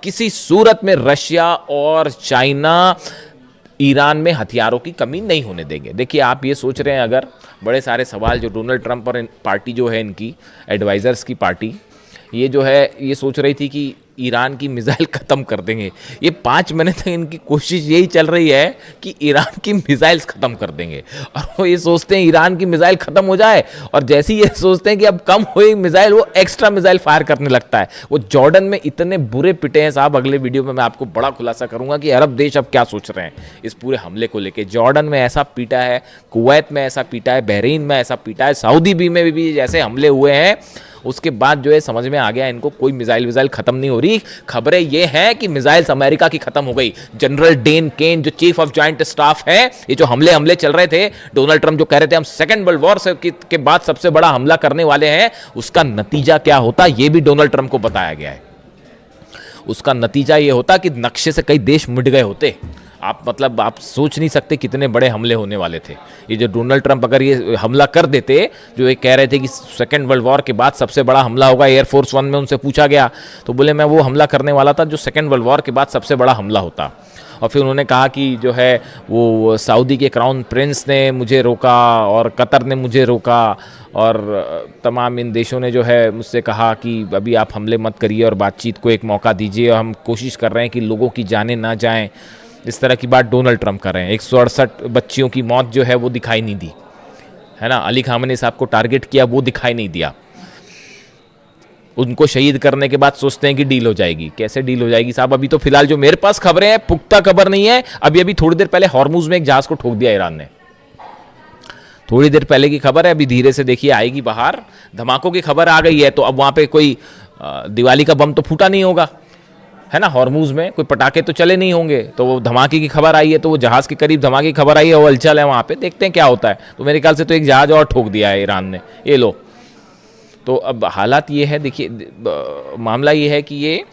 किसी सूरत में रशिया और चाइना ईरान में हथियारों की कमी नहीं होने देंगे। देखिए, आप ये सोच रहे हैं, अगर बड़े सारे सवाल जो डोनाल्ड ट्रंप और पार्टी जो है इनकी एडवाइज़र्स की पार्टी, ये जो है ये सोच रही थी कि ईरान की मिसाइल ख़त्म कर देंगे। ये 5 महीने तक इनकी कोशिश यही चल रही है कि ईरान की मिसाइल्स ख़त्म कर देंगे, और वो ये सोचते हैं ईरान की मिसाइल ख़त्म हो जाए, और जैसे ही ये सोचते हैं कि अब कम हुई मिसाइल, वो एक्स्ट्रा मिसाइल फायर करने लगता है। वो जॉर्डन में इतने बुरे पिटे हैं साहब, अगले वीडियो में मैं आपको बड़ा खुलासा करूंगा कि अरब देश अब क्या सोच रहे हैं इस पूरे हमले को लेकर। जॉर्डन में ऐसा पीटा है, कुवैत में ऐसा पीटा है, बहरीन में ऐसा पीटा है, सऊदी भी में भी जैसे हमले हुए हैं, उसके बाद जो है समझ में आ गया इनको कोई मिसाइल विसाइल खत्म नहीं हो रही। खबरें ये हैं कि मिसाइल्स अमेरिका की खत्म हो गई। जनरल डेन केन जो चीफ ऑफ जॉइंट स्टाफ है, ये जो हमले चल रहे थे, डोनाल्ड ट्रंप जो कह रहे थे हम सेकेंड वर्ल्ड वॉर के बाद सबसे बड़ा हमला करने वाले हैं, उसका नतीजा क्या होता ये भी डोनाल्ड ट्रंप को बताया गया है। उसका नतीजा ये होता कि नक्शे से कई देश मिट गए होते। आप सोच नहीं सकते कितने बड़े हमले होने वाले थे। ये जो डोनाल्ड ट्रंप अगर ये हमला कर देते, जो ये कह रहे थे कि सेकेंड वर्ल्ड वॉर के बाद सबसे बड़ा हमला होगा, एयरफोर्स 1 में उनसे पूछा गया तो बोले मैं वो हमला करने वाला था जो सेकेंड वर्ल्ड वॉर के बाद सबसे बड़ा हमला होता। और फिर उन्होंने कहा कि जो है वो सऊदी के क्राउन प्रिंस ने मुझे रोका और कतर ने मुझे रोका, और तमाम इन देशों ने जो है मुझसे कहा कि अभी आप हमले मत करिए और बातचीत को एक मौका दीजिए, और हम कोशिश कर रहे हैं कि लोगों की जानें ना जाएं। इस तरह की बात डोनाल्ड ट्रंप कर रहे हैं। 168 बच्चियों की मौत जो है वो दिखाई नहीं दी, है ना। अली खामनी साहब को टारगेट किया, वो दिखाई नहीं दिया। उनको शहीद करने के बाद सोचते हैं कि डील हो जाएगी। कैसे डील हो जाएगी साहब? अभी तो फिलहाल जो मेरे पास खबरें हैं, पुख्ता खबर नहीं है। अभी थोड़ी देर पहले हॉर्मुज में एक जहाज को ठोक दिया ईरान ने, थोड़ी देर पहले की खबर है। अभी धीरे से देखिए आएगी बाहर। धमाकों की खबर आ गई है, तो अब वहां पे कोई दिवाली का बम तो फूटा नहीं होगा, है ना। हॉर्मुज में कोई पटाखे तो चले नहीं होंगे, तो वो धमाके की खबर आई है, तो वो जहाज के करीब धमाके की खबर आई है, वो हलचल है वहां पे, देखते हैं क्या होता है। तो मेरे ख्याल से तो एक जहाज और ठोक दिया है ईरान ने, ये लो। तो अब हालात ये है, देखिए मामला ये है कि ये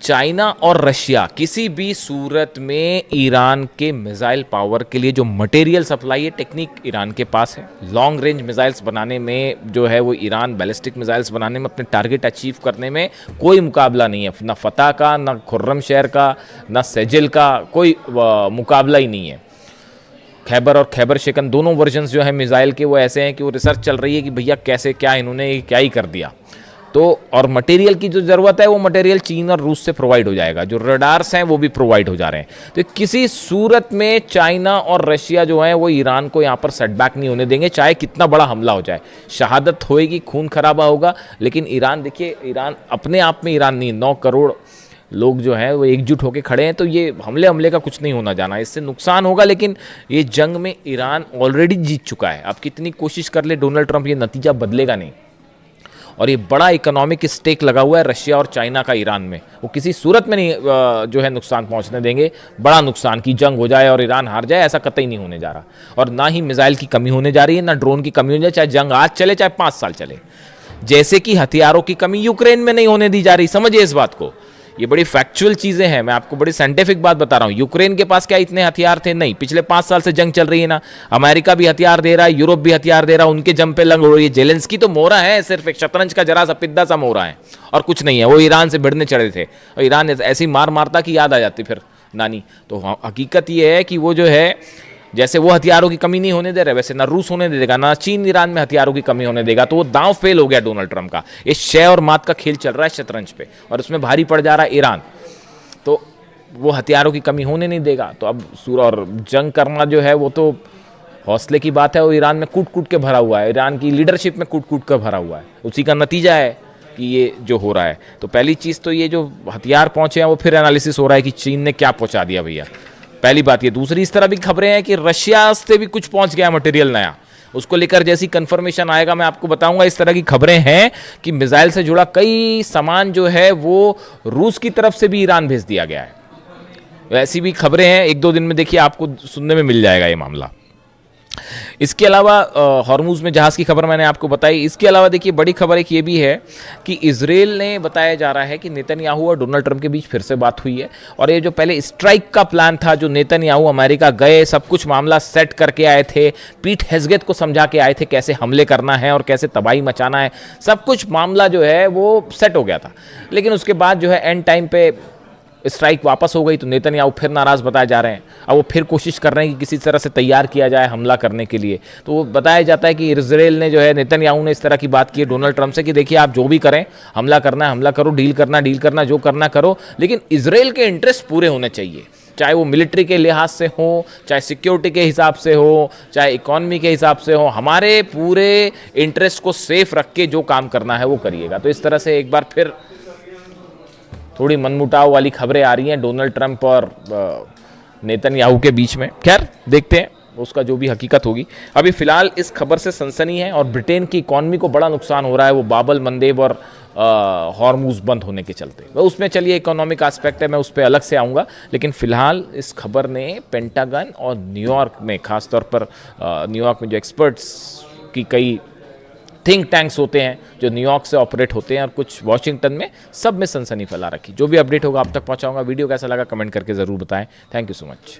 चाइना और रशिया किसी भी सूरत में ईरान के मिसाइल पावर के लिए जो मटेरियल सप्लाई है, टेक्निक ईरान के पास है। लॉन्ग रेंज मिसाइल्स बनाने में जो है वो ईरान बैलिस्टिक मिसाइल्स बनाने में, अपने टारगेट अचीव करने में कोई मुकाबला नहीं है। ना फतह का, ना खुर्रमशहर का, ना सेजिल का, कोई मुकाबला ही नहीं है। खैबर और खैबर शिकन दोनों वर्जन्स जो है मिसाइल के वो ऐसे हैं कि वो रिसर्च चल रही है कि भैया कैसे क्या इन्होंने क्या ही कर दिया। तो और मटेरियल की जो ज़रूरत है वो मटेरियल चीन और रूस से प्रोवाइड हो जाएगा। जो रडार्स हैं वो भी प्रोवाइड हो जा रहे हैं। तो किसी सूरत में चाइना और रशिया जो है वो ईरान को यहाँ पर सेटबैक नहीं होने देंगे, चाहे कितना बड़ा हमला हो जाए। शहादत होएगी, खून खराबा होगा, लेकिन ईरान, देखिए ईरान अपने आप में, ईरान नहीं, 9 करोड़ लोग जो हैं वो एकजुट होकर खड़े हैं। तो ये हमले का कुछ नहीं होना जाना, इससे नुकसान होगा, लेकिन ये जंग में ईरान ऑलरेडी जीत चुका है। अब कितनी कोशिश कर ले डोनाल्ड ट्रंप, ये नतीजा बदलेगा नहीं। और ये बड़ा इकोनॉमिक स्टेक लगा हुआ है रशिया और चाइना का ईरान में, वो किसी सूरत में नहीं जो है नुकसान पहुंचने देंगे। बड़ा नुकसान की जंग हो जाए और ईरान हार जाए, ऐसा कतई नहीं होने जा रहा। और ना ही मिसाइल की कमी होने जा रही है, ना ड्रोन की कमी होने जा रही, चाहे जंग आज चले चाहे 5 साल चले। जैसे कि हथियारों की कमी यूक्रेन में नहीं होने दी जा रही, समझिए इस बात को। ये बड़ी फैक्चुअल चीजें हैं, मैं आपको बड़ी साइंटिफिक बात बता रहा हूं। यूक्रेन के पास क्या इतने हथियार थे? नहीं। पिछले 5 साल से जंग चल रही है ना, अमेरिका भी हथियार दे रहा है, यूरोप भी हथियार दे रहा है, उनके जम पे लंग हो रही है। जेलेंस्की तो मोहरा है, सिर्फ एक शतरंज का जरा सा पिद्दा सा मोहरा है और कुछ नहीं है। वो ईरान से भिड़ने चढ़े थे और ईरान ऐसी मार मारता कि याद आ जाती फिर नानी। तो हकीकत ये है कि वो जो है, जैसे वो हथियारों की कमी नहीं होने दे रहे, वैसे ना रूस होने देगा, ना चीन ईरान में हथियारों की कमी होने देगा। तो वो दांव फेल हो गया डोनाल्ड ट्रंप का। ये शय और मात का खेल चल रहा है शतरंज पे, और उसमें भारी पड़ जा रहा है ईरान। तो वो हथियारों की कमी होने नहीं देगा। तो अब और जंग करना जो है वो तो हौसले की बात है। वो ईरान में कूट कूट के भरा हुआ है, ईरान की लीडरशिप में कूट कूट कर भरा हुआ है। उसी का नतीजा है कि ये जो हो रहा है। तो पहली चीज़ तो ये जो हथियार पहुंचे हैं वो फिर एनालिसिस हो रहा है कि चीन ने क्या पहुंचा दिया भैया, पहली बात ये। दूसरी, इस तरह भी खबरें हैं कि रशिया से भी कुछ पहुंच गया मटेरियल नया, उसको लेकर जैसी कंफर्मेशन आएगा मैं आपको बताऊंगा। इस तरह की खबरें हैं कि मिसाइल से जुड़ा कई सामान जो है वो रूस की तरफ से भी ईरान भेज दिया गया है। ऐसी भी खबरें हैं, 1-2 दिन में देखिए आपको सुनने में मिल जाएगा ये मामला। इसके अलावा हॉर्मुज में जहाज़ की खबर मैंने आपको बताई। इसके अलावा देखिए बड़ी खबर एक ये भी है कि इजराइल ने बताया जा रहा है कि नेतन्याहू और डोनाल्ड ट्रंप के बीच फिर से बात हुई है, और ये जो पहले स्ट्राइक का प्लान था, जो नेतन्याहू अमेरिका गए, सब कुछ मामला सेट करके आए थे, पीट हेग्सेथ को समझा के आए थे कैसे हमले करना है और कैसे तबाही मचाना है, सब कुछ मामला जो है वो सेट हो गया था। लेकिन उसके बाद जो है एंड टाइम पे स्ट्राइक वापस हो गई, तो नेतन्याहू फिर नाराज़ बताए जा रहे हैं। अब वो फिर कोशिश कर रहे हैं कि किसी तरह से तैयार किया जाए हमला करने के लिए। तो वो बताया जाता है कि इजराइल ने जो है, नेतन्याहू ने इस तरह की बात की है डोनाल्ड ट्रंप से कि देखिए आप जो भी करें, हमला करना है हमला करो, डील करना जो करना करो, लेकिन इजराइल के इंटरेस्ट पूरे होने चाहिए, चाहे वो मिलिट्री के लिहाज से हो, चाहे सिक्योरिटी के हिसाब से हो, चाहे इकॉनमी के हिसाब से हो, हमारे पूरे इंटरेस्ट को सेफ रख के जो काम करना है वो करिएगा। तो इस तरह से एक बार फिर थोड़ी मनमुटाव वाली खबरें आ रही हैं डोनाल्ड ट्रंप और नेतन्याहू के बीच में। खैर देखते हैं उसका जो भी हकीकत होगी। अभी फिलहाल इस खबर से सनसनी है और ब्रिटेन की इकॉनमी को बड़ा नुकसान हो रहा है, वो बाबल मंदेब और हॉर्मुज बंद होने के चलते। उसमें चलिए इकोनॉमिक एस्पेक्ट है, मैं उस पर अलग से आऊँगा, लेकिन फिलहाल इस खबर ने पेंटागन और न्यूयॉर्क में, खासतौर पर न्यूयॉर्क में जो एक्सपर्ट्स की कई थिंक टैंक्स होते हैं जो न्यूयॉर्क से ऑपरेट होते हैं और कुछ वॉशिंगटन में, सब में सनसनी फैला रखी। जो भी अपडेट होगा आप तक पहुंचाऊंगा। वीडियो कैसा लगा कमेंट करके ज़रूर बताएं। Thank you so much.